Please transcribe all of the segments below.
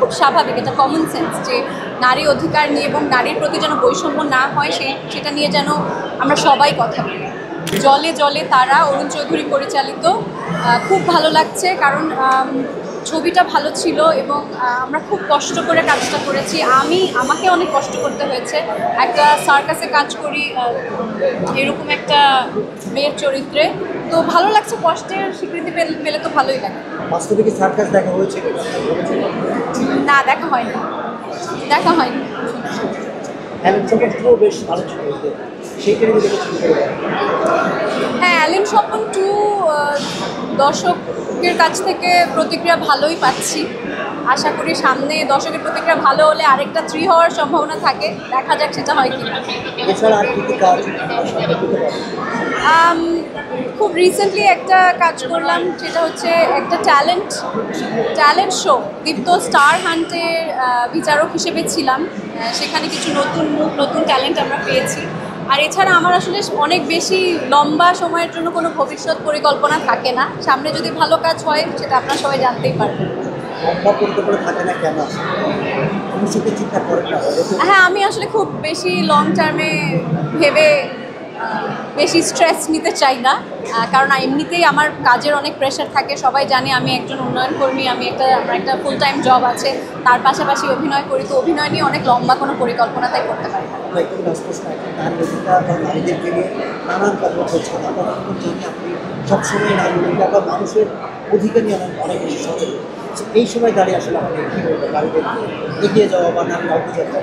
খুব স্বাভাবিক, এটা কমন সেন্স যে নারী অধিকার নিয়ে এবং নারীর প্রতি যেন বৈষম্য না হয় সেটা নিয়ে যেন আমরা সবাই কথা বলি। জলে জলে তারা, অরুণ চৌধুরী পরিচালিত, খুব ভালো লাগছে কারণ ছবিটা ভালো ছিল এবং আমরা খুব কষ্ট করে কাজটা করেছি। আমাকে অনেক কষ্ট করতে হয়েছে, একটা সার্কাসে কাজ করি এরকম একটা মেয়ের চরিত্রে, তো ভালো লাগছে। কষ্টের স্বীকৃতি পেলে তো ভালোই লাগে। বাস্তবে কি সার্কাস দেখা হয়েছে? না, দেখা হয়নি। বেশ ভালো ছিল, সেইটাই দেখেছি। হ্যাঁ, অ্যালেন স্বপন 2 দর্শকের কাছ থেকে প্রতিক্রিয়া ভালোই পাচ্ছি। আশা করি সামনে দর্শকের প্রতিক্রিয়া ভালো হলে আরেকটা 3 হওয়ার সম্ভাবনা থাকে, দেখা যাক সেটা হয় কি না। এছাড়া আর কি কাজ? খুব রিসেন্টলি একটা কাজ করলাম, সেটা হচ্ছে একটা ট্যালেন্ট শো, দীপ্ত স্টার হান্টের বিচারক হিসেবে ছিলাম। সেখানে কিছু নতুন মুখ, নতুন ট্যালেন্ট আমরা পেয়েছি। আর এছাড়া আমার আসলে অনেক বেশি লম্বা সময়ের জন্য কোনো ভবিষ্যৎ পরিকল্পনা থাকে না। সামনে যদি ভালো কাজ হয় সেটা আপনারা সবাই জানতেই পারবেন। হ্যাঁ, আমি আসলে খুব বেশি লং টার্মে ভেবে বেশি স্ট্রেস নিতে চাই না, কারণ এমনিতেই আমার কাজের অনেক প্রেশার থাকে। সবাই জানে আমি একজন উন্নয়ন কর্মী, আমার একটা ফুল টাইম জব আছে, তার পাশাপাশি অভিনয় করি, তো অভিনয় নিয়ে অনেক লম্বা কোনো পরিকল্পনা তাই করতে পারি না। সবসময় মানুষের অধিকার নিয়ে অনেক বেশি সচেতন, এই সময় দাঁড়িয়ে আসলে আমাদের কী বলবো, নারীদেরকে এগিয়ে যাওয়া বা নারী অগ্রযাত্রা।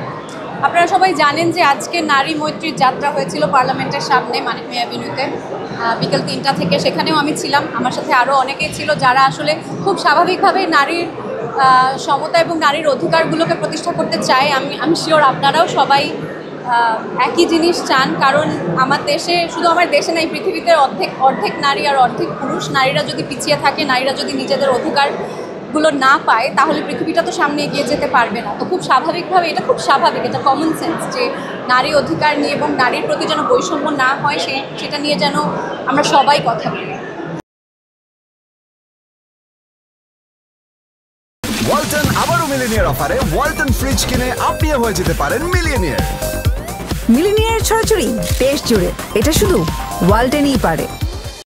আপনারা সবাই জানেন যে আজকে নারী মৈত্রীর যাত্রা হয়েছিল পার্লামেন্টের সামনে, মানিক মিয়া এভিনিউতে, বিকেল 3টা থেকে। সেখানেও আমি ছিলাম, আমার সাথে আরও অনেকেই ছিল যারা আসলে খুব স্বাভাবিকভাবেই নারীর সমতা এবং নারীর অধিকারগুলোকে প্রতিষ্ঠা করতে চায়। আমি শিওর আপনারাও সবাই একই জিনিস চান, কারণ আমার দেশে, শুধু আমার দেশে নাই, পৃথিবীতে অর্ধেক নারী আর অর্ধেক পুরুষ। নারীরা যদি পিছিয়ে থাকে, নারীরা যদি নিজেদের অধিকারগুলো না পায়, তাহলে পৃথিবীটা তো সামনে এগিয়ে যেতে পারবে না। তো খুব স্বাভাবিকভাবে, এটা খুব স্বাভাবিক, এটা কমন সেন্স যে নারী অধিকার নিয়ে এবং নারীর প্রতি যেন বৈষম্য না হয় সেটা নিয়ে যেন আমরা সবাই কথা বলি। ওয়ালটন আবারও মিলিনিয়ার অফারে ওয়ালটন ফ্রিজ কিনে আপনিও হয়ে যেতে পারেন মিলিয়নিয়ার। মিলিনিয়ার ছড়াছড়ি দেশ জুড়ে, এটা শুধু ওয়ালটেনই পারে।